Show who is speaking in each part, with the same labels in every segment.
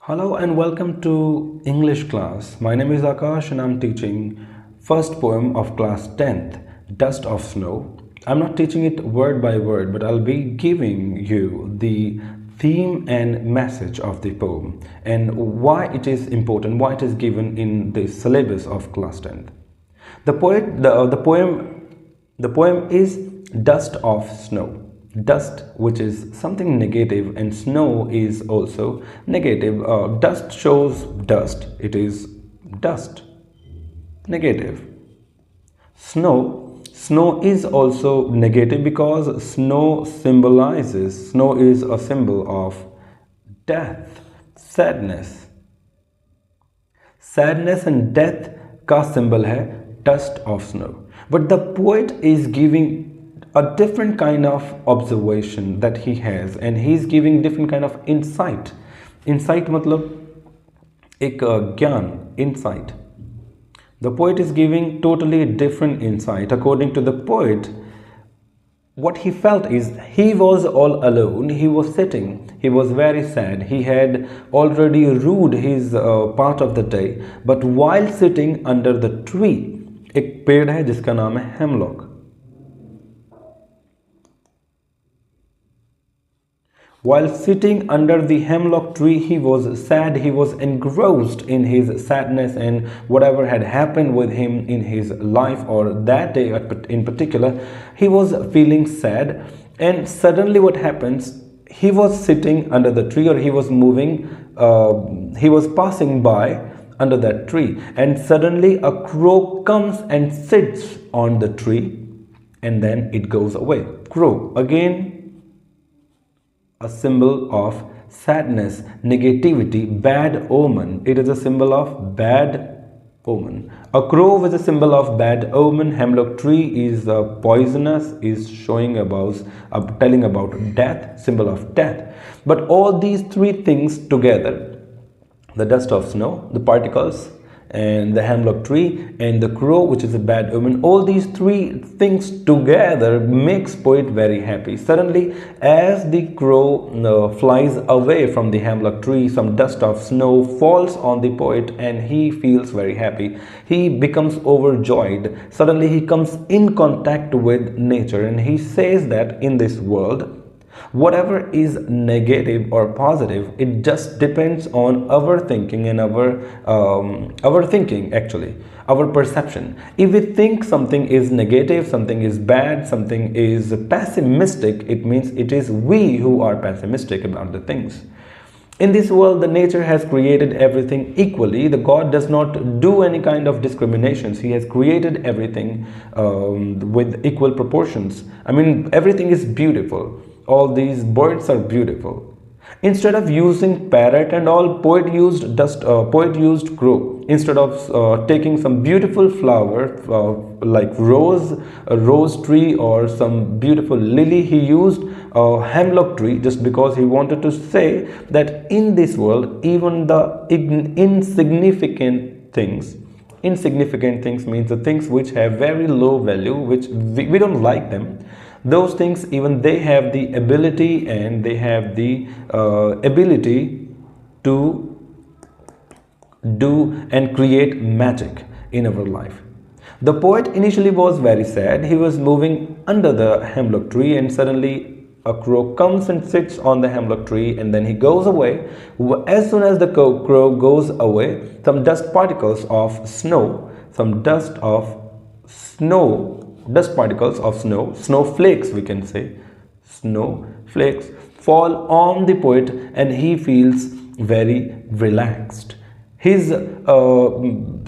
Speaker 1: Hello and welcome to English class. My name is Akash and I'm teaching first poem of class 10th, Dust of Snow. I'm not teaching it word by word, but I'll be giving you the theme and message of the poem and why it is important, why it is given in the syllabus of class 10th. The poem is Dust of Snow. Dust, which is something negative, and snow is also negative. Dust shows dust, it is dust, negative. Snow is also negative because snow is a symbol of death, sadness. Sadness and death का symbol है dust of snow. But the poet is giving a different kind of observation that he has, and he's giving different kind of insight मतलब एक ज्ञान, insight. The poet is giving totally different insight. According to the poet, what he felt is he was all alone, he was sitting, he was very sad, he had already rued his part of the day, but while sitting under the tree, एक पेड़ है जिसका नाम है hemlock. While sitting under the hemlock tree, he was sad, he was engrossed in his sadness and whatever had happened with him in his life or that day in particular, he was feeling sad. And suddenly what happens, he was sitting under the tree, or he was moving, he was passing by under that tree, and suddenly a crow comes and sits on the tree, and then it goes away. Crow, again a symbol of sadness, negativity, bad omen. It is a symbol of bad omen. A crow is a symbol of bad omen. Hemlock tree is poisonous, is showing about, telling about death, symbol of death. But all these three things together, the dust of snow, the particles, and the hemlock tree, and the crow, which is a bad omen, all these three things together makes poet very happy. Suddenly, as the crow flies away from the hemlock tree, some dust of snow falls on the poet and he feels very happy. He becomes overjoyed. Suddenly he comes in contact with nature, and he says that in this world, whatever is negative or positive, it just depends on our thinking and our thinking, actually our perception. If we think something is negative, something is bad, something is pessimistic, it means it is we who are pessimistic about the things. In this world, the nature has created everything equally. The God does not do any kind of discriminations. He has created everything with equal proportions. I mean, everything is beautiful. All these birds are beautiful. Instead of using parrot and all, poet used crow. Instead of taking some beautiful flower like a rose tree or some beautiful lily, he used a hemlock tree just because he wanted to say that in this world, even the insignificant things means the things which have very low value, which we don't like them, those things, even they have the ability, and they have the ability to do and create magic in our life. The poet initially was very sad. He was moving under the hemlock tree, and suddenly a crow comes and sits on the hemlock tree, and then he goes away. As soon as the crow goes away, some dust particles of snow, snowflakes, we can say, snowflakes fall on the poet, and he feels very relaxed. His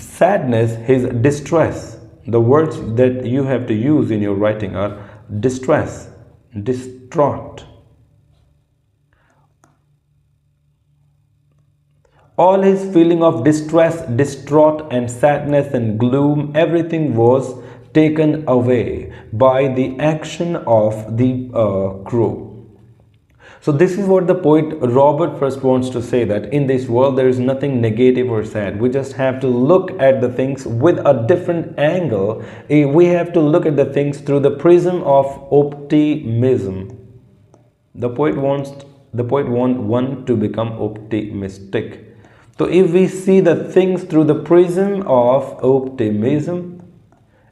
Speaker 1: sadness, his distress, the words that you have to use in your writing are distress, distraught. All his feeling of distress, distraught, and sadness and gloom, everything was taken away by the action of the crow. So this is what the poet Robert first wants to say, that in this world there is nothing negative or sad. We just have to look at the things with a different angle. We have to look at the things through the prism of optimism. The poet wants The poet want one to become optimistic. So if we see the things through the prism of optimism,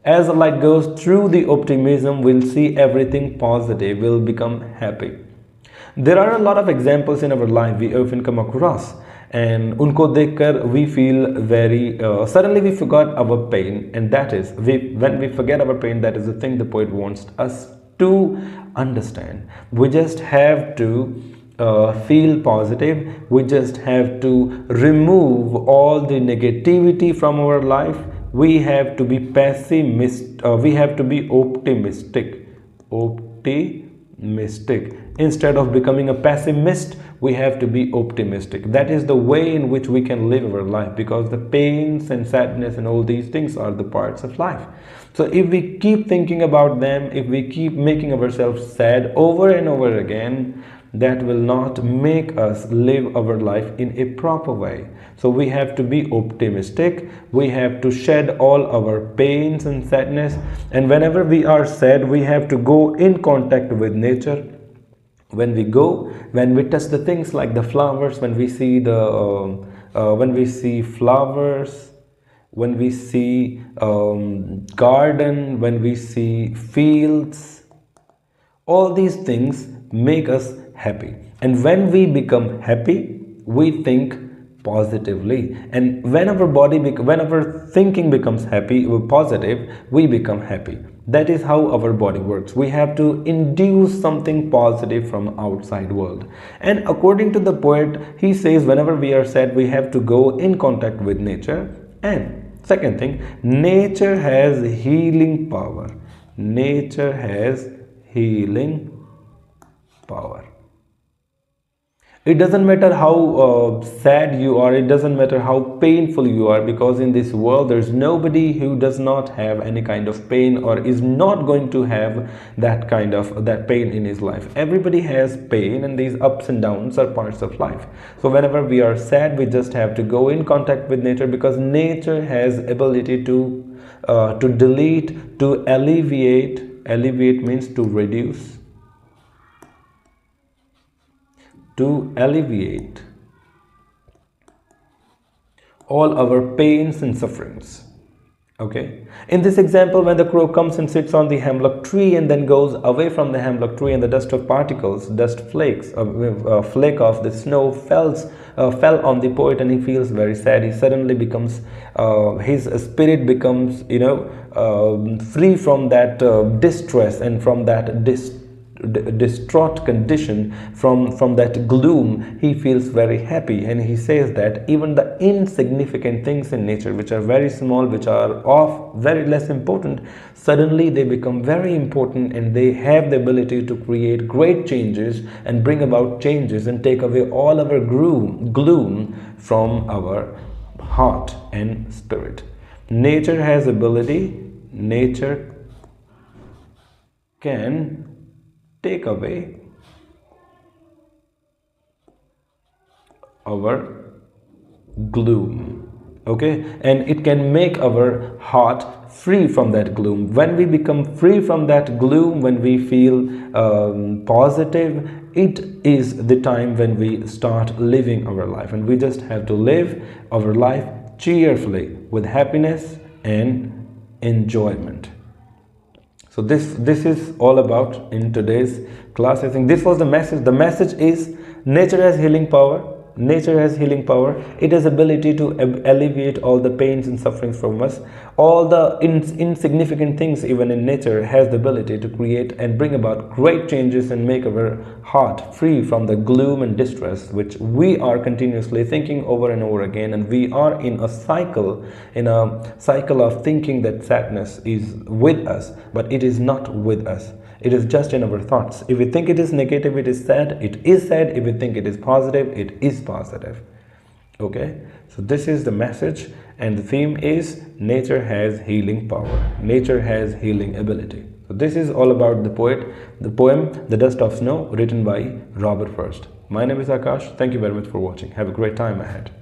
Speaker 1: as the light goes through the optimism, we'll see everything positive, we'll become happy. There are a lot of examples in our life we often come across, and unko dekhkar we feel very suddenly we forgot our pain, and that is when we forget our pain, that is the thing the poet wants us to understand. We just have to feel positive. We just have to remove all the negativity from our life. We have to be pessimist, we have to be optimistic. Instead of becoming a pessimist, we have to be optimistic. That is the way in which we can live our life, because the pains and sadness and all these things are the parts of life. So if we keep thinking about them, if we keep making ourselves sad over and over again, that will not make us live our life in a proper way. So we have to be optimistic. We have to shed all our pains and sadness, and whenever we are sad, we have to go in contact with nature. When we touch the things like the flowers, when we see flowers, when we see garden, when we see fields, all these things make us happy. And when we become happy, we think positively, and when our thinking becomes happy or positive, we become happy. That is how our body works. We have to induce something positive from outside world. And according to the poet, he says whenever we are sad, we have to go in contact with nature. And second thing, nature has healing power. Nature has healing power. It doesn't matter how sad you are, it doesn't matter how painful you are, because in this world there's nobody who does not have any kind of pain or is not going to have that pain in his life. Everybody has pain, and these ups and downs are parts of life. So whenever we are sad, we just have to go in contact with nature, because nature has ability to delete, to alleviate. Alleviate means to reduce, to alleviate all our pains and sufferings. Okay, in this example, when the crow comes and sits on the hemlock tree and then goes away from the hemlock tree, and the dust flakes, a flake of the snow fell on the poet, and he feels very sad. He suddenly becomes his spirit becomes free from that distress and from that distraught condition, from that gloom. He feels very happy, and he says that even the insignificant things in nature, which are very small, which are of very less important, suddenly they become very important, and they have the ability to create great changes and bring about changes and take away all our gloom from our heart and spirit. Nature has ability. Nature can take away our gloom. Okay, and it can make our heart free from that gloom. When we become free from that gloom, when we feel positive, it is the time when we start living our life, and we just have to live our life cheerfully with happiness and enjoyment. So this is all about in today's class. I think this was the message. The message is nature has healing power. Nature has healing power. It has ability to alleviate all the pains and sufferings from us. All the insignificant things even in nature has the ability to create and bring about great changes and make our heart free from the gloom and distress which we are continuously thinking over and over again. And we are in a cycle of thinking that sadness is with us, but it is not with us. It is just in our thoughts. If we think it is negative, it is sad, it is sad. If we think it is positive, it is positive. Okay, so this is the message, and the theme is nature has healing power. Nature has healing ability. So this is all about the poem The Dust of Snow, written by Robert Frost. My name is Akash. Thank you very much for watching. Have a great time ahead.